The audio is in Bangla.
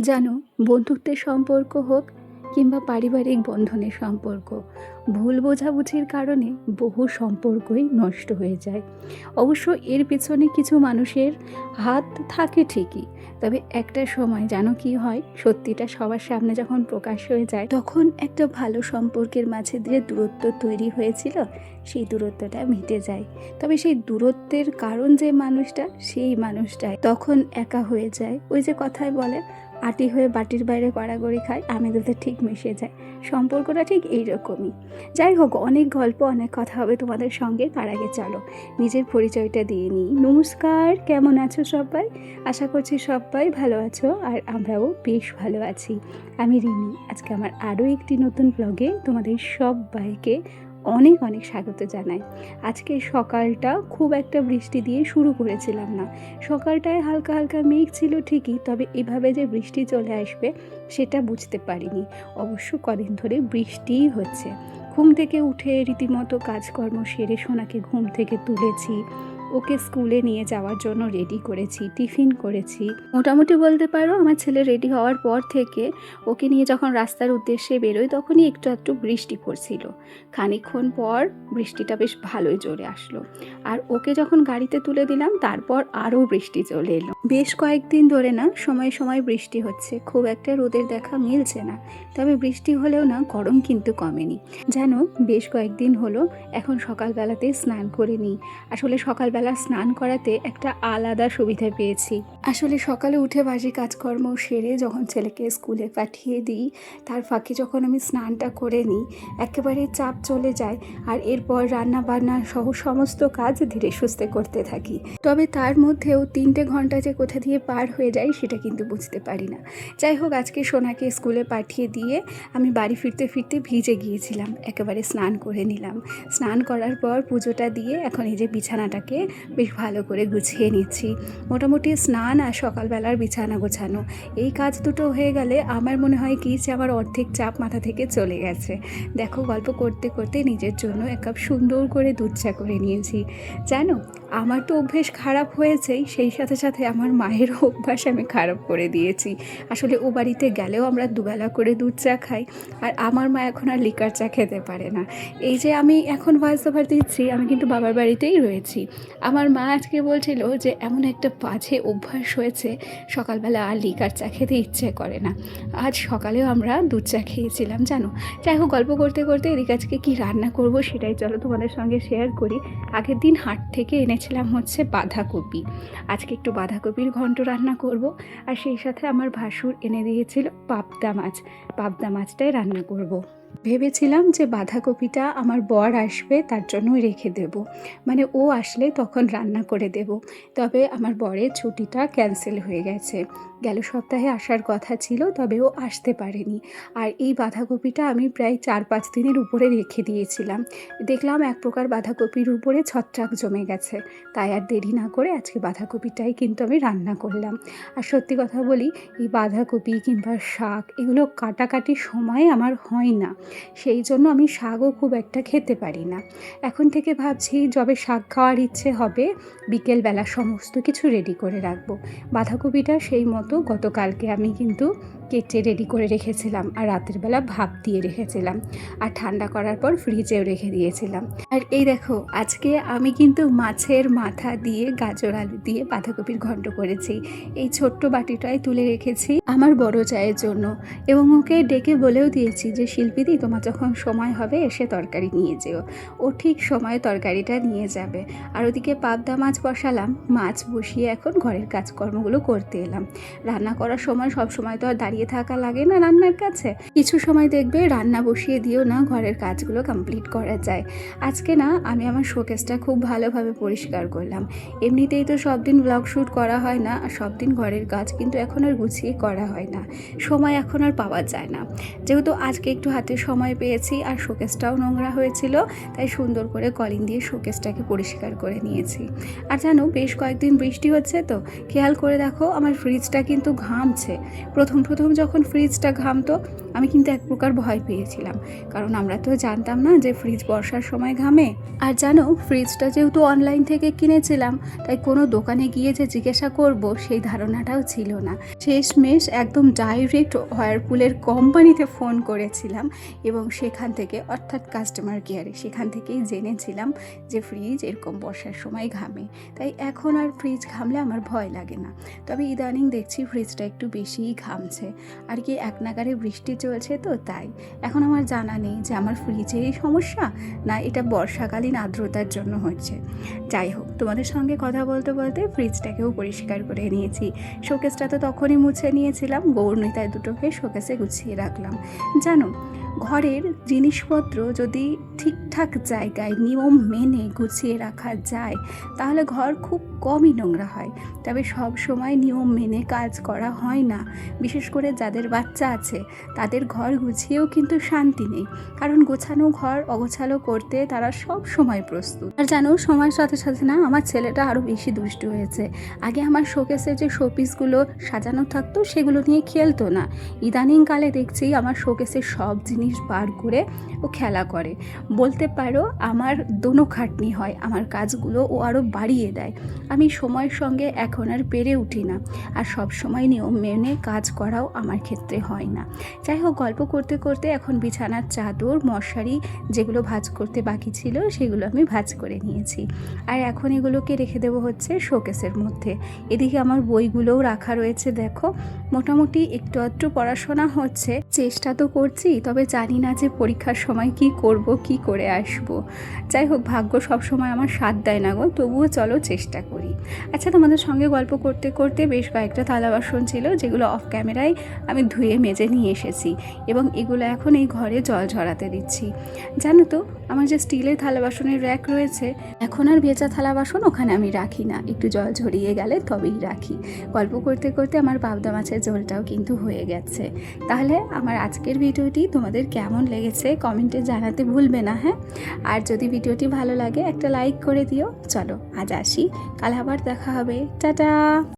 জানো, বন্ধুত্বের সম্পর্ক হোক কিংবা পারিবারিক বন্ধনের সম্পর্ক, ভুল বোঝাবুঝির কারণে বহু সম্পর্কই নষ্ট হয়ে যায়। অবশ্য এর পেছনে কিছু মানুষের হাত থাকে ঠিকই, তবে একটা সময় জানো কি হয়, সত্যিটা সবার সামনে যখন প্রকাশ হয়ে যায় তখন একটা ভালো সম্পর্কের মাঝে দিয়ে দূরত্ব তৈরি হয়েছিল, সেই দূরত্বটা মিটে যায়। তবে সেই দূরত্বের কারণ যে মানুষটা, সেই মানুষটাই তখন একা হয়ে যায়। ওই যে কথায় বলে, আটি হয়ে বাটির বাইরে গড়াগড়ি খায়, আমি দুধে ঠিক মিশে যায়। সম্পর্কটা ঠিক এইরকমই। যাই হোক, অনেক গল্প, অনেক কথা হবে তোমাদের সঙ্গে। তার আগে চলো নিজের পরিচয়টা দিয়ে নিই। নমস্কার, কেমন আছো সবাই? আশা করছি সবাই ভালো আছো, আর আমরাও বেশ ভালো আছি। আমি রিমি। আজকে আমার আরও একটি নতুন ব্লগে তোমাদের সবাইকে অনেক অনেক স্বাগত জানাই। আজকে সকালটা খুব একটা বৃষ্টি দিয়ে শুরু করেছিলাম না। সকালটায় হালকা হালকা মেঘ ছিল ঠিকই, তবে এভাবে যে বৃষ্টি চলে আসবে সেটা বুঝতে পারিনি। অবশ্য কদিন ধরে বৃষ্টিই হচ্ছে। ঘুম থেকে উঠে রীতিমতো কাজকর্ম সেরে সোনাকে ঘুম থেকে তুলেছি, ওকে স্কুলে নিয়ে যাওয়ার জন্য রেডি করেছি, টিফিন করেছি। মোটামুটি বলতে পারো আমার ছেলে রেডি হওয়ার পর থেকে ওকে নিয়ে যখন রাস্তার উদ্দেশ্যে বেরোই তখনই একটু একটু বৃষ্টি পড়ছিল। খানিকক্ষণ পর বৃষ্টিটা বেশ ভালোই জোরে আসলো, আর ওকে যখন গাড়িতে তুলে দিলাম তারপর আরও বৃষ্টি চলে এলো। বেশ কয়েকদিন ধরে না সময় সময় বৃষ্টি হচ্ছে, খুব একটা রোদের দেখা মিলছে না। তবে বৃষ্টি হলেও না গরম কিন্তু কমেনি। জানো, বেশ কয়েকদিন হলো এখন সকালবেলাতেই স্নান করে নিই। আসলে সকালবেলা স্নান করাতে একটা আলাদা সুবিধা পেয়েছি। আসলে সকালে উঠে বাসি কাজকর্ম সেরে যখন ছেলেকে স্কুলে পাঠিয়ে দিই, তার ফাঁকে যখন আমি স্নানটা করে নিই একেবারে চাপ চলে যায়, আর এরপর রান্না বান্না সহ সমস্ত কাজ ধীরে সুস্থে করতে থাকি। তবে তার মধ্যেও 3টে ঘন্টা যে কোথা দিয়ে পার হয়ে যায় সেটা কিন্তু বুঝতে পারি না। যাই হোক, আজকে সোনাকে স্কুলে পাঠিয়ে দিয়ে আমি বাড়ি ফিরতে ফিরতে ভিজে গিয়েছিলাম, একেবারে স্নান করে নিলাম। স্নান করার পর পুজোটা দিয়ে এখন এই যে বিছানাটাকে বেশ ভালো করে গুছিয়ে নিচ্ছি। মোটামুটি স্নান আর সকালবেলার বিছানা গোছানো, এই কাজ দুটো হয়ে গেলে আমার মনে হয় কি যে আমার অর্ধেক চাপ মাথা থেকে চলে গেছে। দেখো, গল্প করতে করতে নিজের জন্য এক কাপ সুন্দর করে দুধ চা করে নিয়েছি। জানো, আমার তো অভ্যেস খারাপ হয়েছেই, সেই সাথে সাথে আমার মায়ের অভ্যাস আমি খারাপ করে দিয়েছি। আসলে ও বাড়িতে গেলেও আমরা দুবেলা করে দুধ চা খাই, আর আমার মা এখন আর লিকার চা খেতে পারে না। এই যে আমি এখন ভয়েস ওভার দিচ্ছি, আমি কিন্তু বাবার বাড়িতেই রয়েছি। আমার মা আজকে বলছিল যে এমন একটা বাজে অভ্যাস হয়েছে, সকালবেলা আর লিকার চা খেতে ইচ্ছে করে না। আজ সকালেও আমরা দুধ চা খেয়েছিলাম জানো। যাই হোক, গল্প করতে করতে এদিকে আজকে কী রান্না করব সেটাই চলো তোমাদের সঙ্গে শেয়ার করি। আগের দিন হাট থেকে এনেছিলাম হচ্ছে বাঁধাকপি। আজকে একটু বাঁধাকপির ঘন্ট রান্না করব, আর সেই সাথে আমার ভাসুর এনে দিয়েছিল পাবদা মাছ। পাবদা মাছটাই রান্না করব। ভেবেছিলাম যে বাঁধাকপিটা আমার বর আসবে তার জন্যই রেখে দেব, মানে ও আসলে তখন রান্না করে দেব। তবে আমার বরের ছুটিটা ক্যান্সেল হয়ে গেছে, গেল সপ্তাহে আসার কথা ছিল, তবে ও আসতে পারেনি। আর এই বাঁধাকপিটা আমি প্রায় 4-5 দিনের উপরে রেখে দিয়েছিলাম। দেখলাম এক প্রকার বাঁধাকপির উপরে ছত্রাক জমে গেছে, তাই আর দেরি না করে আজকে বাঁধাকপিটাই কিন্তু আমি রান্না করলাম। আর সত্যি কথা বলি, এই বাঁধাকপি কিংবা শাক এগুলো কাটাকাটির সময় আমার হয় না, সেই জন্য আমি শাকও খুব একটা খেতে পারি না। এখন থেকে ভাবছি যবে শাক খাওয়ার ইচ্ছে হবে বিকেলবেলা সমস্ত কিছু রেডি করে রাখবো। বাঁধাকপিটা সেই মতো গতকালকে আমি কিন্তু কেটে রেডি করে রেখেছিলাম, আর রাতের বেলা ভাপ দিয়ে রেখেছিলাম, আর ঠান্ডা করার পর ফ্রিজেও রেখে দিয়েছিলাম। আর এই দেখো, আজকে আমি কিন্তু মাছের মাথা দিয়ে গাজর আলু দিয়ে বাঁধাকপির ঘন্ট করেছি। এই ছোট্ট বাটিটায় তুলে রেখেছি আমার বড় চায়ের জন্য, এবং ওকে ডেকে বলেও দিয়েছি যে শিল্পীদি, তোমার যখন সময় হবে এসে তরকারি নিয়ে যেও। ও ঠিক সময়ে তরকারিটা নিয়ে যাবে। আর ওদিকে পাবদা মাছ বসালাম, মাছ বসিয়ে এখন ঘরের কাজকর্মগুলো করতে এলাম। রান্না করার সময় সব সময় তো আর দাঁড়িয়ে থাকা লাগে না রান্নার কাছে, কিছু সময় দেখবে রান্না বসিয়ে দিয়েও না ঘরের কাজগুলো কমপ্লিট করা যায়। আজকে না আমি আমার শোকেসটা খুব ভালোভাবে পরিষ্কার করলাম। এমনিতেই তো সব দিন ব্লগ শ্যুট করা হয় না, আর সব দিন ঘরের কাজ কিন্তু এখন আর গুছিয়ে করা হয় না, সময় এখন আর পাওয়া যায় না। যেহেতু আজকে একটু হাতে সময় পেয়েছি, আর শোকেসটাও নোংরা হয়েছিল, তাই সুন্দর করে কলিং দিয়ে শোকেসটাকে পরিষ্কার করে নিয়েছি। আর জানো, বেশ কয়েকদিন বৃষ্টি হচ্ছে তো খেয়াল করে দেখো আমার ফ্রিজটা কিন্তু ঘামছে। প্রথম যখন ফ্রিজটা ঘামতো আমি কিন্তু এক প্রকার ভয় পেয়েছিলাম, কারণ আমরা তো জানতাম না যে ফ্রিজ বর্ষার সময় ঘামে। আর জানো, ফ্রিজটা যেহেতু অনলাইন থেকে কিনেছিলাম, তাই কোনো দোকানে গিয়ে যে জিজ্ঞাসা করব সেই ধারণাটাও ছিল না। শেষমেশ একদম ডাইরেক্ট ওয়ারপুলের কোম্পানিতে ফোন করেছিলাম এবং সেখান থেকে, অর্থাৎ কাস্টমার কেয়ারে, সেখান থেকেই জেনেছিলাম যে ফ্রিজ এরকম বর্ষার সময় ঘামে। তাই এখন আর ফ্রিজ ঘামলে আমার ভয় লাগে না। তবে ইদানিং দেখছি ফ্রিজটা একটু বেশিই ঘামছে, আর কি এক নাগাড়ে বৃষ্টি চলছে তো তাই। এখন আমার জানা নেই যে আমার ফ্রিজেরই সমস্যা না এটা বর্ষাকালীন আর্দ্রতার জন্য হচ্ছে। যাই হোক, তোমাদের সঙ্গে কথা বলতে বলতে ফ্রিজটাকেও পরিষ্কার করে নিয়েছি। শোকেসটা তো তখনই মুছে নিয়েছিলাম, গৌরনীতায় দুটোকে শোকেসে গুছিয়ে রাখলাম। জানো, ঘরের জিনিসপত্র যদি ঠিকঠাক জায়গায় নিয়ম মেনে গুছিয়ে রাখা যায় তাহলে ঘর খুব কমই নোংরা হয়। তবে সব সময় নিয়ম মেনে কাজ করা হয় না। বিশেষ করে যাদের বাচ্চা আছে তাদের ঘর গুছিয়েও কিন্তু শান্তি নেই, কারণ গোছানো ঘর অগোছালো করতে তারা সব সময় প্রস্তুত। আর জানো, সময়ের সাথে সাথে না আমার ছেলেটা আরও বেশি দুষ্টু হয়েছে। আগে আমার শোকেসে যে শোপিসগুলো সাজানো থাকতো সেগুলো নিয়ে খেলতো না, ইদানিংকালে দেখছি আমার শোকেসের সব জিনিস বার করে ও খেলা করে। বলতে পারো আমার দোনো খাটনি হয়, আমার কাজগুলো ও আরও বাড়িয়ে দেয়। আমি সময়ের সঙ্গে এখন আর পেরে উঠি না, আর সব সময় নিয়ম মেনে কাজ করাও আমার ক্ষেত্রে হয় না। যাই হোক, গল্প করতে করতে এখন বিছানার চাদর মশারি যেগুলো ভাঁজ করতে বাকি ছিল সেগুলো আমি ভাঁজ করে নিয়েছি। আর এখন এগুলোকে রেখে দেবো হচ্ছে শোকেসের মধ্যে। এদিকে আমার বইগুলোও রাখা রয়েছে। দেখো, মোটামুটি একটু আধটু পড়াশোনা হচ্ছে, চেষ্টা তো করছি, তবে জানি না যে পরীক্ষার সময় কি করব, কি করে আসব। যাই হোক, ভাগ্য সব সময় আমার সাথ দেয় না গো, তবুও চলো চেষ্টা করি। আচ্ছা, তোমাদের সঙ্গে গল্প করতে করতে বেশ কয়েকটা থালা বাসন ছিল যেগুলো অফ ক্যামেরায় আমি ধুয়ে মেজে নিয়ে এসেছি এবং এগুলো এখন এই ঘরে জল ঝরাতে দিচ্ছি। জানো তো, আমার যে স্টিলের থালা বাসনের র্যাক রয়েছে, এখন আর ভেজা থালা বাসন ওখানে আমি রাখি না, একটু জল ঝরিয়ে গেলে তবেই রাখি। গল্প করতে করতে আমার পাবদা মাছের ঝোলটাও কিন্তু হয়ে গেছে। তাহলে আমার আজকের ভিডিওটি তোমাদের কেমন লেগেছে কমেন্টে জানাতে ভুলবে না, হ্যাঁ? আর যদি ভিডিওটি ভালো লাগে একটা লাইক করে দিও। চলো আজ আসি, কাল আবার দেখা হবে, টাটা।